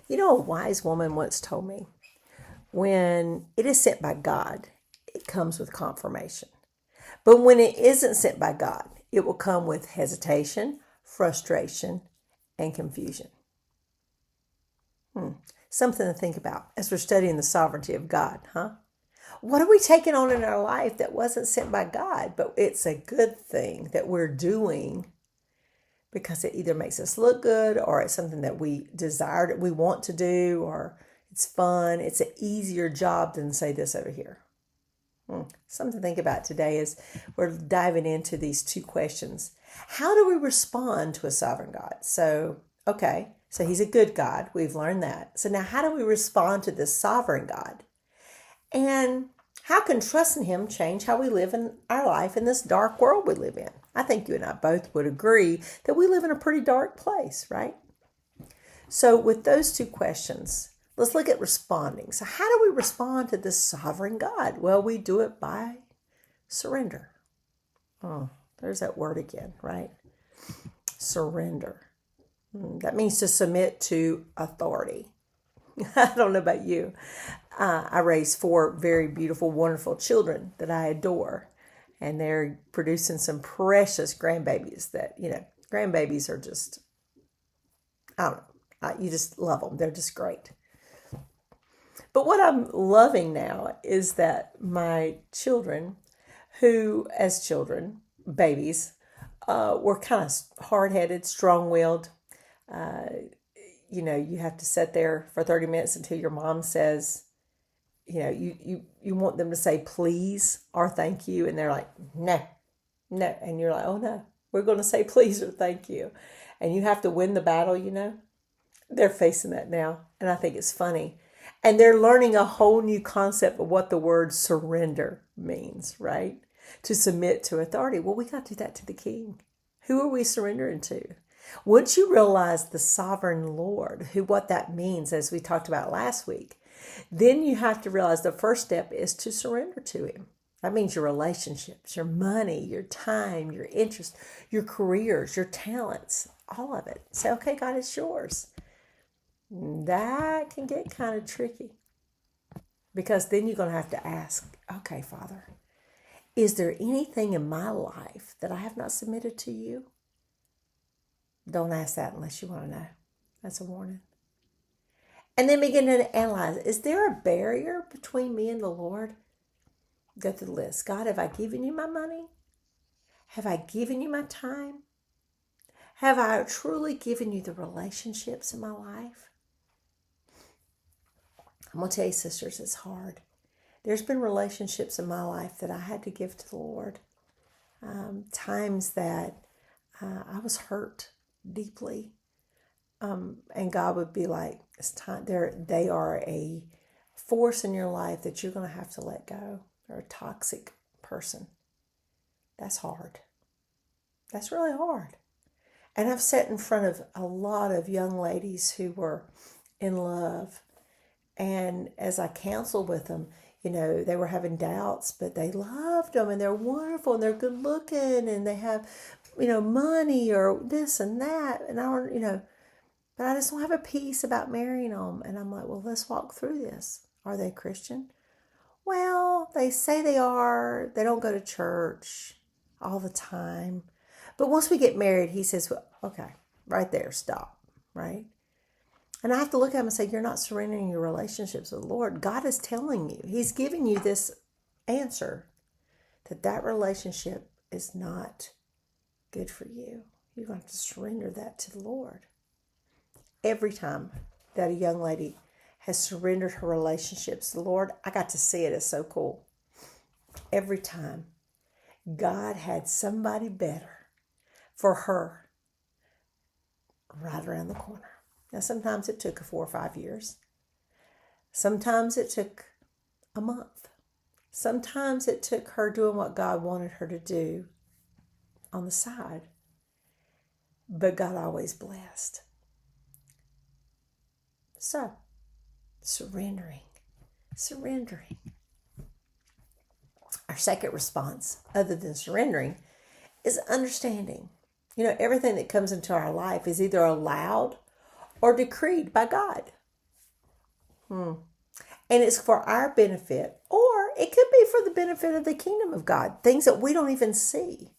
You know, a wise woman once told me, when it is sent by God, it comes with confirmation. But when it isn't sent by God, it will come with hesitation, frustration, and confusion. Something to think about as we're studying the sovereignty of God, huh? What are we taking on in our life that wasn't sent by God, but it's a good thing that we're doing because it either makes us look good or it's something that we desire, that we want to do, or it's fun. It's an easier job than say this over here. Something to think about today is we're diving into these two questions. How do we respond to a sovereign God? So he's a good God. We've learned that. So now how do we respond to this sovereign God? And how can trusting him change how we live in our life in this dark world we live in? I think you and I both would agree that we live in a pretty dark place, right? So with those two questions, let's look at responding. So how do we respond to this sovereign God? Well, we do it by surrender. Oh, there's that word again, right? Surrender. That means to submit to authority. I don't know about you. I raised four very beautiful, wonderful children that I adore. And they're producing some precious grandbabies that, grandbabies are just, I don't know, you just love them. They're just great. But what I'm loving now is that my children, who as children, babies, were kind of hard-headed, strong-willed. You have to sit there for 30 minutes until your mom says, you want them to say please or thank you. And they're like, no. And you're like, oh no, we're going to say please or thank you. And you have to win the battle. They're facing that now. And I think it's funny. And they're learning a whole new concept of what the word surrender means, right? To submit to authority. Well, we got to do that to the King. Who are we surrendering to? Once you realize the sovereign Lord, what that means, as we talked about last week, then you have to realize the first step is to surrender to him. That means your relationships, your money, your time, your interests, your careers, your talents, all of it. Say, okay, God, it's yours. That can get kind of tricky because then you're going to have to ask, okay, Father, is there anything in my life that I have not submitted to you? Don't ask that unless you want to know. That's a warning. And then begin to analyze, is there a barrier between me and the Lord? Go through the list. God, have I given you my money? Have I given you my time? Have I truly given you the relationships in my life? I'm going to tell you, sisters, it's hard. There's been relationships in my life that I had to give to the Lord. Times that I was hurt deeply. And God would be like, it's time. They are a force in your life that you're going to have to let go. They're a toxic person. That's hard. That's really hard. And I've sat in front of a lot of young ladies who were in love. And as I counseled with them, they were having doubts, but they loved them and they're wonderful and they're good looking and they have, money or this and that. And I don't, but I just don't have a peace about marrying them. And I'm like, well, let's walk through this. Are they Christian? Well, they say they are. They don't go to church all the time. But once we get married, he says, well, okay, right there, stop, right? And I have to look at him and say, you're not surrendering your relationships with the Lord. God is telling you, he's giving you this answer that relationship is not good for you. You're going to have to surrender that to the Lord. Every time that a young lady has surrendered her relationships to the Lord, I got to see it. It's so cool. Every time God had somebody better for her right around the corner. Now, sometimes it took 4 or 5 years. Sometimes it took a month. Sometimes it took her doing what God wanted her to do on the side. But God always blessed. So, surrendering. Our second response, other than surrendering, is understanding. Everything that comes into our life is either allowed or decreed by God. And it's for our benefit, or it could be for the benefit of the kingdom of God, things that we don't even see.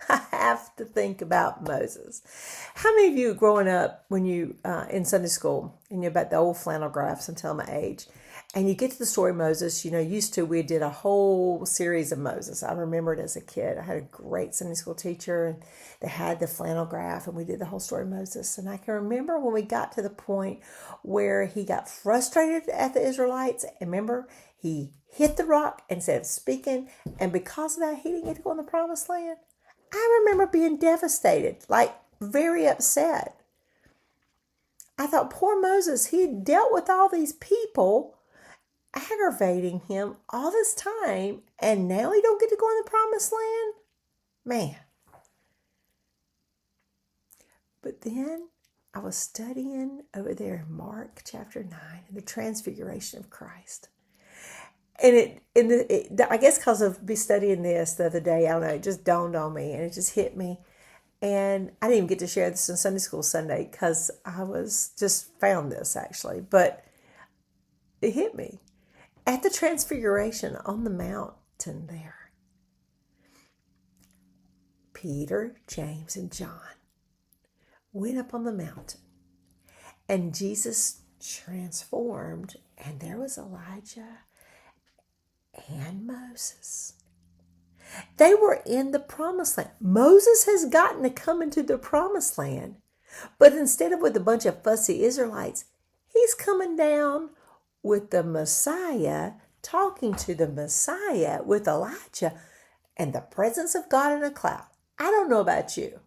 I have to think about Moses. How many of you growing up when you in Sunday school and you're about the old flannel graphs and tell my age, and you get to the story of Moses, used to, we did a whole series of Moses. I remember it as a kid. I had a great Sunday school teacher and they had the flannel graph and we did the whole story of Moses. And I can remember when we got to the point where he got frustrated at the Israelites. And remember, he hit the rock instead of speaking. And because of that, he didn't get to go in the promised land. I remember being devastated, like very upset. I thought, poor Moses, he had dealt with all these people aggravating him all this time, and now he don't get to go in the promised land? Man. But then I was studying over there in Mark chapter 9, in the transfiguration of Christ. And I guess because of me studying this the other day, I don't know, it just dawned on me and it just hit me. And I didn't even get to share this in Sunday school Sunday because I was just found this actually, but it hit me. At the transfiguration on the mountain there, Peter, James, and John went up on the mountain and Jesus transformed, and there was Elijah and Moses. They were in the promised land. Moses has gotten to come into the promised land, but instead of with a bunch of fussy Israelites, he's coming down with the Messiah, talking to the Messiah with Elijah and the presence of God in a cloud. I don't know about you,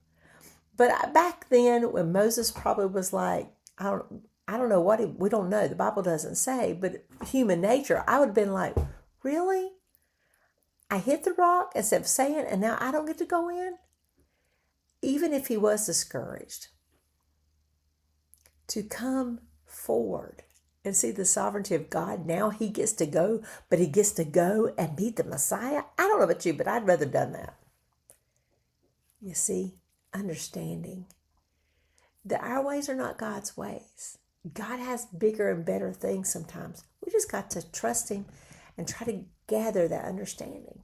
but back then when Moses probably was like, I don't know what we don't know. The Bible doesn't say, but human nature, I would have been like, really? I hit the rock instead of saying, and now I don't get to go in? Even if he was discouraged, to come forward and see the sovereignty of God, now he gets to go, but he gets to go and meet the Messiah. I don't know about you, but I'd rather done that. You see, understanding that our ways are not God's ways. God has bigger and better things sometimes. We just got to trust him and try to gather that understanding.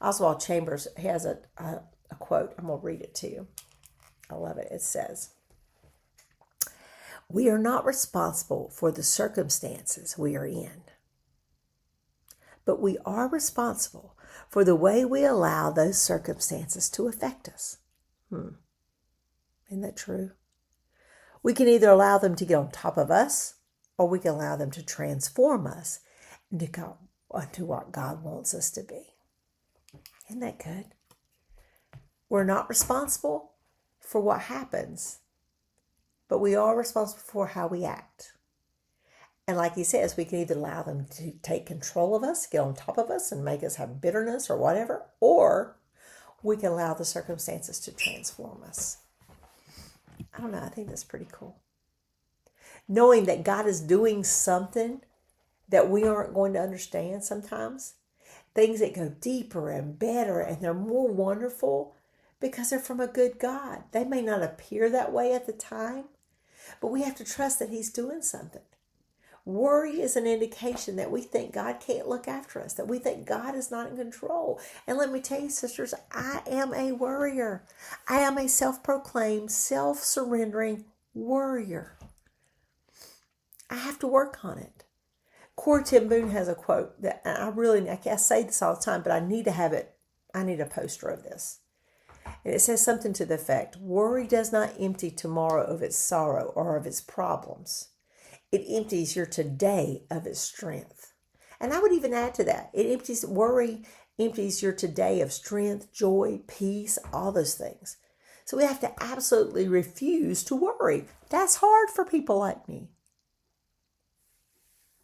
Oswald Chambers has a quote. I'm going to read it to you. I love it. It says, "We are not responsible for the circumstances we are in, but we are responsible for the way we allow those circumstances to affect us." Isn't that true? We can either allow them to get on top of us, or we can allow them to transform us into what God wants us to be. Isn't that good? We're not responsible for what happens, but we are responsible for how we act. And like he says, we can either allow them to take control of us, get on top of us, and make us have bitterness or whatever, or we can allow the circumstances to transform us. I don't know. I think that's pretty cool. Knowing that God is doing something that we aren't going to understand sometimes. Things that go deeper and better, and they're more wonderful because they're from a good God. They may not appear that way at the time, but we have to trust that he's doing something. Worry is an indication that we think God can't look after us, that we think God is not in control. And let me tell you, sisters, I am a worrier. I am a self-proclaimed, self-surrendering worrier. I have to work on it. Corrie ten Boom has a quote that I say this all the time, but I need to have it. I need a poster of this. And it says something to the effect, worry does not empty tomorrow of its sorrow or of its problems. It empties your today of its strength. And I would even add to that, worry empties your today of strength, joy, peace, all those things. So we have to absolutely refuse to worry. That's hard for people like me.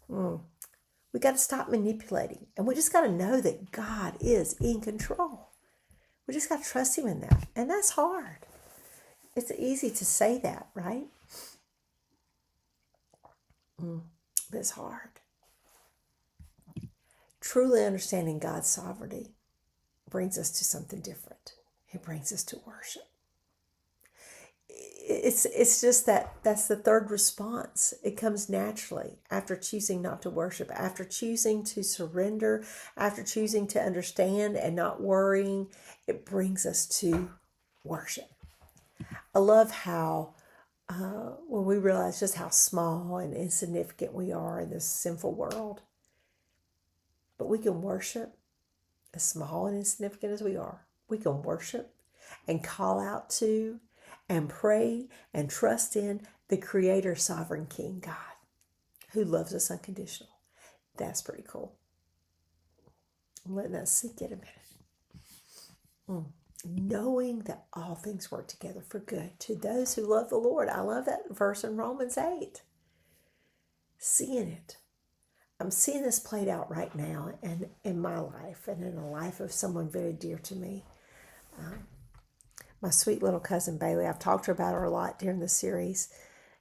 We got to stop manipulating. And we just got to know that God is in control. We just got to trust him in that. And that's hard. It's easy to say that, right? But it's hard. Truly understanding God's sovereignty brings us to something different. It brings us to worship. it's just that's the third response. It comes naturally after choosing not to worship, after choosing to surrender, after choosing to understand and not worrying. It brings us to worship. I love how when we realize just how small and insignificant we are in this sinful world, but we can worship as small and insignificant as we are. We can worship and call out to and pray and trust in the Creator, Sovereign King God, who loves us unconditional. That's pretty cool. I'm letting that sink in a minute. Knowing that all things work together for good to those who love the Lord. I love that verse in Romans 8. Seeing it. I'm seeing this played out right now and in my life and in the life of someone very dear to me. My sweet little cousin Bailey, I've talked to her about her a lot during the series.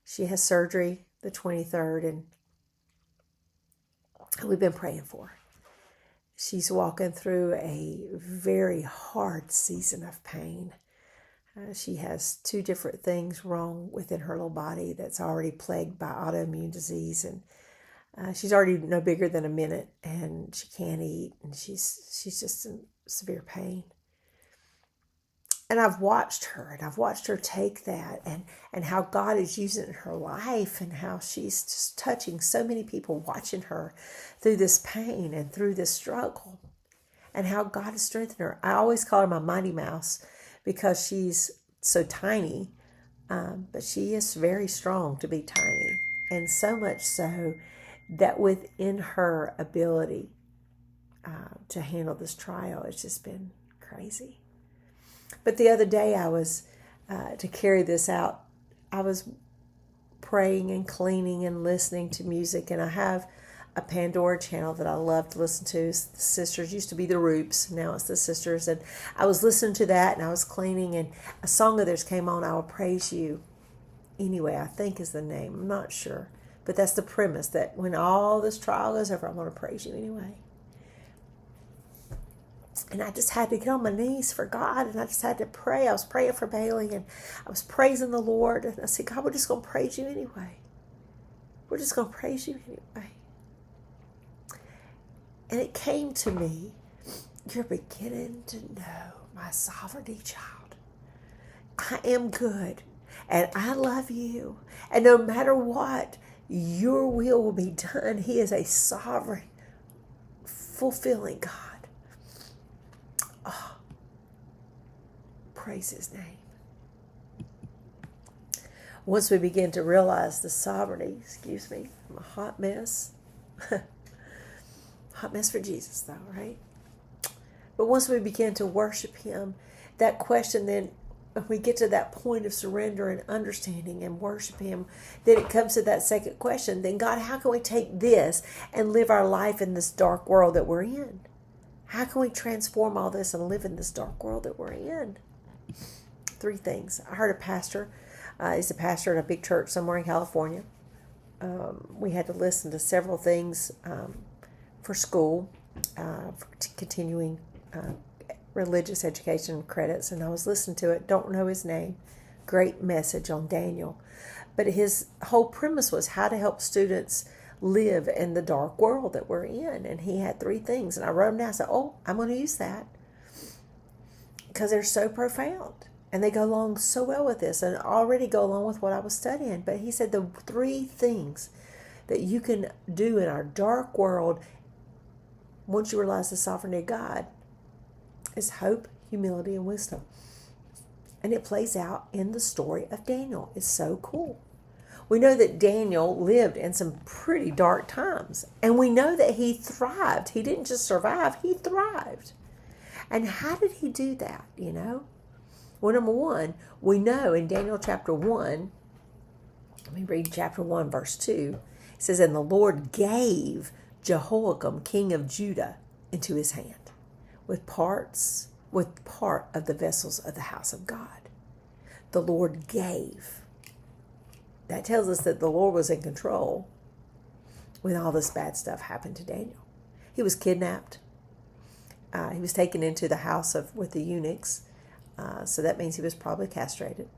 She has surgery the 23rd, and we've been praying for her. She's walking through a very hard season of pain. She has 2 different things wrong within her little body that's already plagued by autoimmune disease, and she's already no bigger than a minute, and she can't eat, and she's just in severe pain. And I've watched her take that and how God is using it in her life and how she's just touching so many people, watching her through this pain and through this struggle, and how God has strengthened her. I always call her my Mighty Mouse because she's so tiny, but she is very strong to be tiny, and so much so that within her ability to handle this trial, it's just been crazy. But the other day I was, to carry this out, I was praying and cleaning and listening to music. And I have a Pandora channel that I love to listen to. The Sisters used to be the Roops. Now it's the Sisters. And I was listening to that and I was cleaning. And a song of theirs came on, I Will Praise You Anyway, I think is the name. I'm not sure. But that's the premise, that when all this trial goes over, I'm going to praise you anyway. And I just had to get on my knees for God, and I just had to pray. I was praying for Bailey, and I was praising the Lord. And I said, God, we're just going to praise you anyway. We're just going to praise you anyway. And it came to me, you're beginning to know my sovereignty, child. I am good, and I love you. And no matter what, your will be done. He is a sovereign, fulfilling God. Oh, praise his name. Once we begin to realize the sovereignty, I'm a hot mess. Hot mess for Jesus though, right? But once we begin to worship him, that question then, when we get to that point of surrender and understanding and worship him, then it comes to that second question. Then God, how can we take this and live our life in this dark world that we're in? How can we transform all this and live in this dark world that we're in? 3 things. I heard a pastor, he's a pastor in a big church somewhere in California. We had to listen to several things for school, for continuing religious education credits, and I was listening to it. Don't know his name. Great message on Daniel. But his whole premise was how to help students live in the dark world that we're in. And he had 3 things. And I wrote them down. I said, I'm going to use that because they're so profound. And they go along so well with this and already go along with what I was studying. But he said the 3 things that you can do in our dark world once you realize the sovereignty of God is hope, humility, and wisdom. And it plays out in the story of Daniel. It's so cool. We know that Daniel lived in some pretty dark times. And we know that he thrived. He didn't just survive, he thrived. And how did he do that, Well, number 1, we know in Daniel chapter 1, let me read chapter 1, verse 2. It says, and the Lord gave Jehoiakim, king of Judah, into his hand with part of the vessels of the house of God. The Lord gave. That tells us that the Lord was in control when all this bad stuff happened to Daniel. He was kidnapped. He was taken into the house with the eunuchs. So that means he was probably castrated.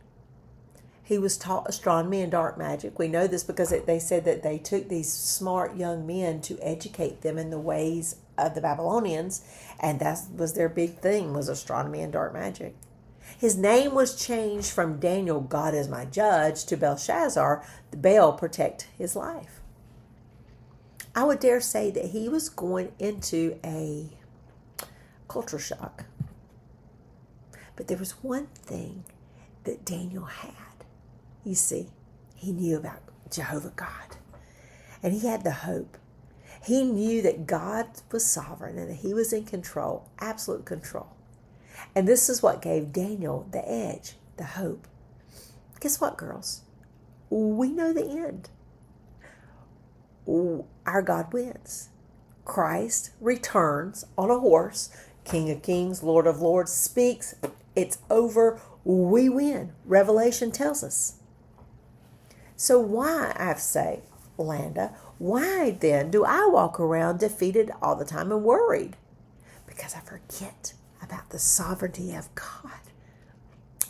He was taught astronomy and dark magic. We know this because they said that they took these smart young men to educate them in the ways of the Babylonians, and that was their big thing, was astronomy and dark magic. His name was changed from Daniel, God is my judge, to Belshazzar, the Baal protect his life. I would dare say that he was going into a culture shock. But there was one thing that Daniel had. You see, he knew about Jehovah God. And he had the hope. He knew that God was sovereign and that he was in control, absolute control. And this is what gave Daniel the edge, the hope. Guess what, girls? We know the end. Our God wins. Christ returns on a horse. King of Kings, Lord of Lords speaks. It's over. We win. Revelation tells us. So why, I say, Landa, why then do I walk around defeated all the time and worried? Because I forget about the sovereignty of God.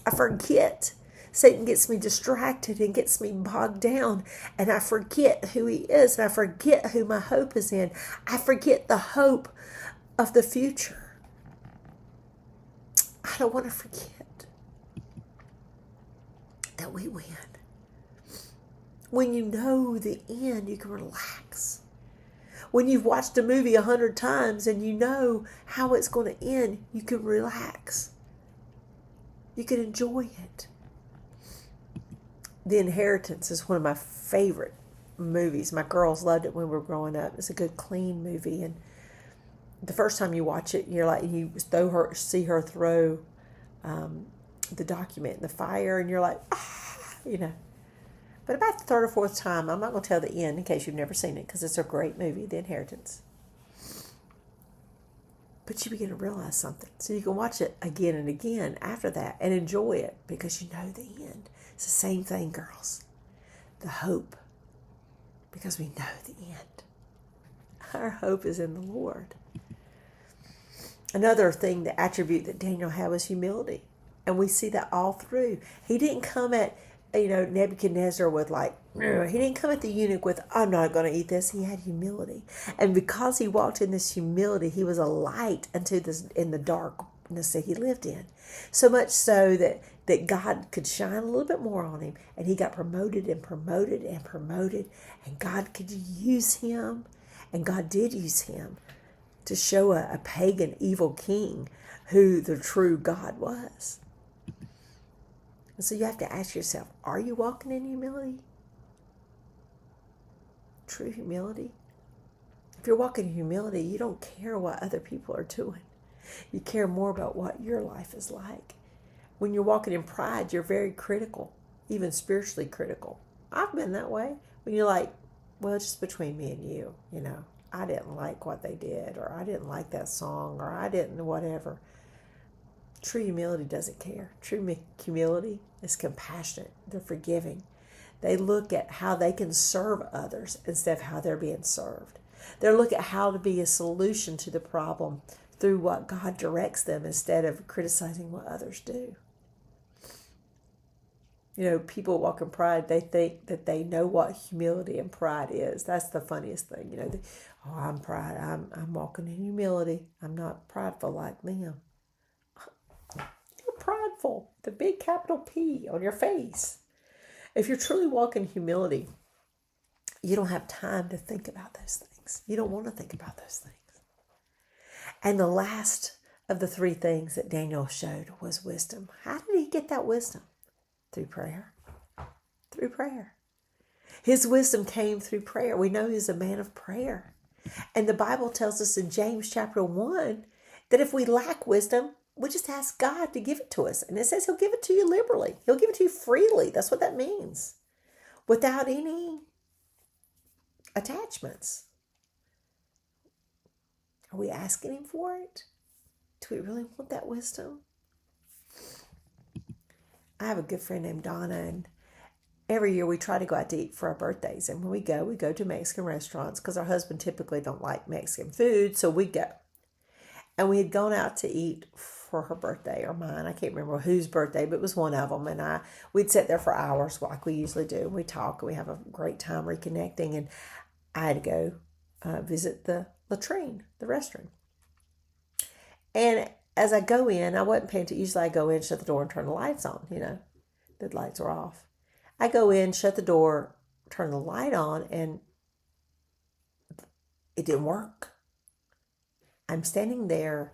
I forget. Satan gets me distracted and gets me bogged down, and I forget who he is, and I forget who my hope is in. I forget the hope of the future. I don't want to forget that we win. When you know the end, you can relax. When you've watched a movie 100 times and you know how it's going to end, you can relax. You can enjoy it. The Inheritance is one of my favorite movies. My girls loved it when we were growing up. It's a good, clean movie. And the first time you watch it, you're like, you see her throw the document in the fire, and you're like, you know. But about the third or fourth time, I'm not going to tell the end in case you've never seen it, because it's a great movie, The Inheritance. But you begin to realize something. So you can watch it again and again after that and enjoy it because you know the end. It's the same thing, girls. The hope, because we know the end. Our hope is in the Lord. Another thing, the attribute that Daniel had was humility. And we see that all through. He didn't come at Nebuchadnezzar with he didn't come at the eunuch with, I'm not going to eat this. He had humility. And because he walked in this humility, he was a light in the darkness that he lived in. So much so that God could shine a little bit more on him. And he got promoted and promoted and promoted. And God could use him. And God did use him to show a pagan evil king who the true God was. And so you have to ask yourself, are you walking in humility? True humility? If you're walking in humility, you don't care what other people are doing. You care more about what your life is like. When you're walking in pride, you're very critical, even spiritually critical. I've been that way. When you're like, well, just between me and you, I didn't like what they did, or I didn't like that song, or I didn't whatever. True humility doesn't care. True humility is compassionate. They're forgiving. They look at how they can serve others instead of how they're being served. They look at how to be a solution to the problem through what God directs them instead of criticizing what others do. People walk in pride, they think that they know what humility and pride is. That's the funniest thing. I'm pride. I'm walking in humility. I'm not prideful like them. You're prideful. The big capital P on your face. If you're truly walking humility, you don't have time to think about those things. You don't want to think about those things. And the last of the three things that Daniel showed was wisdom. How did he get that wisdom? Through prayer. Through prayer. His wisdom came through prayer. We know he's a man of prayer. And the Bible tells us in James chapter 1 that if we lack wisdom, we just ask God to give it to us. And it says he'll give it to you liberally. He'll give it to you freely. That's what that means. Without any attachments. Are we asking him for it? Do we really want that wisdom? I have a good friend named Donna, and every year we try to go out to eat for our birthdays. And when we go to Mexican restaurants because our husband typically don't like Mexican food, so we go. And we had gone out to eat for her birthday or mine. I can't remember whose birthday, but it was one of them. And we'd sit there for hours like we usually do. We talk and we have a great time reconnecting. And I had to go visit the latrine, the restroom. And as I go in, I wasn't paying attention. Usually I go in, shut the door, and turn the lights on. The lights are off. I go in, shut the door, turn the light on, and it didn't work. I'm standing there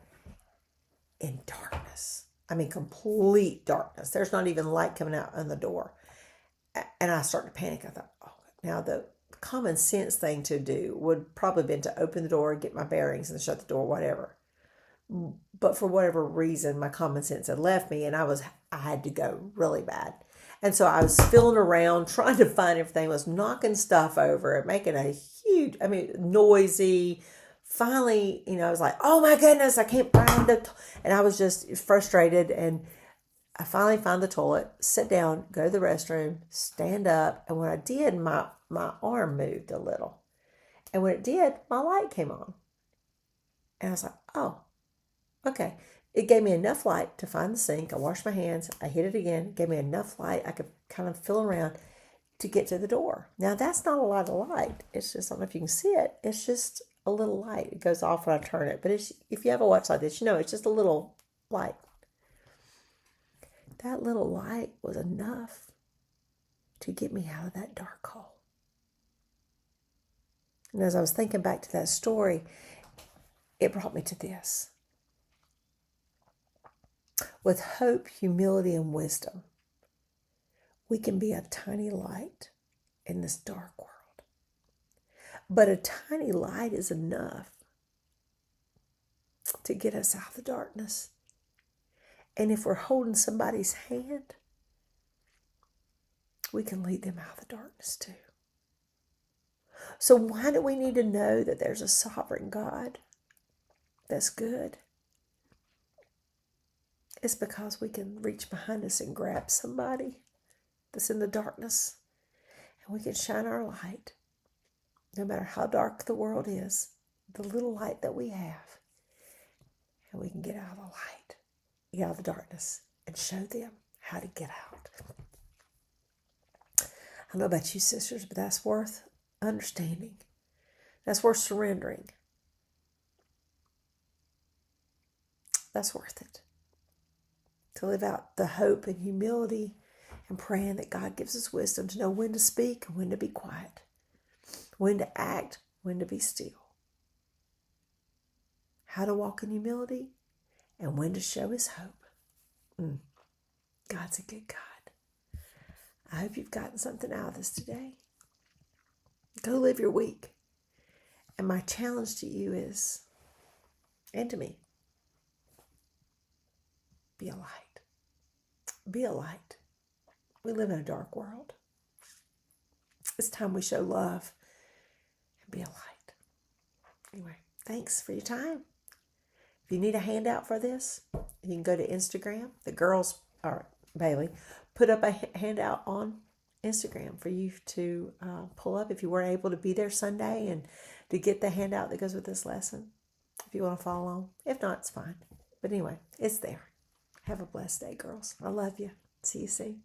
in darkness. I mean, complete darkness. There's not even light coming out on the door. And I start to panic. I thought, oh, now the common sense thing to do would probably have been to open the door and get my bearings and shut the door, whatever. But for whatever reason, my common sense had left me, and I had to go really bad. And so I was feeling around, trying to find everything, was knocking stuff over, making a huge, noisy. Finally, I was like, oh my goodness, I can't find it. And I was just frustrated. And I finally found the toilet, sit down, go to the restroom, stand up. And when I did, my arm moved a little. And when it did, my light came on. And I was like, oh, okay. It gave me enough light to find the sink. I washed my hands. I hit it again. It gave me enough light. I could kind of feel around to get to the door. Now, that's not a lot of light. It's just, I don't know if you can see it. It's just a little light. It goes off when I turn it. But if you have a watch like this, it's just a little light. That little light was enough to get me out of that dark hole. And as I was thinking back to that story, it brought me to this. With hope, humility, and wisdom, we can be a tiny light in this dark world. But a tiny light is enough to get us out of the darkness. And if we're holding somebody's hand, we can lead them out of the darkness too. So why do we need to know that there's a sovereign God that's good? It's because we can reach behind us and grab somebody that's in the darkness, and we can shine our light. No matter how dark the world is, the little light that we have, and we can get out of the light, get out of the darkness, and show them how to get out. I don't know about you, sisters, but that's worth understanding. That's worth surrendering. That's worth it. To live out the hope and humility and praying that God gives us wisdom to know when to speak and when to be quiet, when to act, when to be still, how to walk in humility, and when to show his hope. God's a good God. I hope you've gotten something out of this today. Go live your week. And my challenge to you is, and to me, be a light. Be a light. We live in a dark world. It's time we show love and be a light. Anyway, thanks for your time. If you need a handout for this, you can go to Instagram. The girls, or Bailey, put up a handout on Instagram for you to pull up if you weren't able to be there Sunday and to get the handout that goes with this lesson. If you want to follow along. If not, it's fine. But anyway, it's there. Have a blessed day, girls. I love you. See you soon.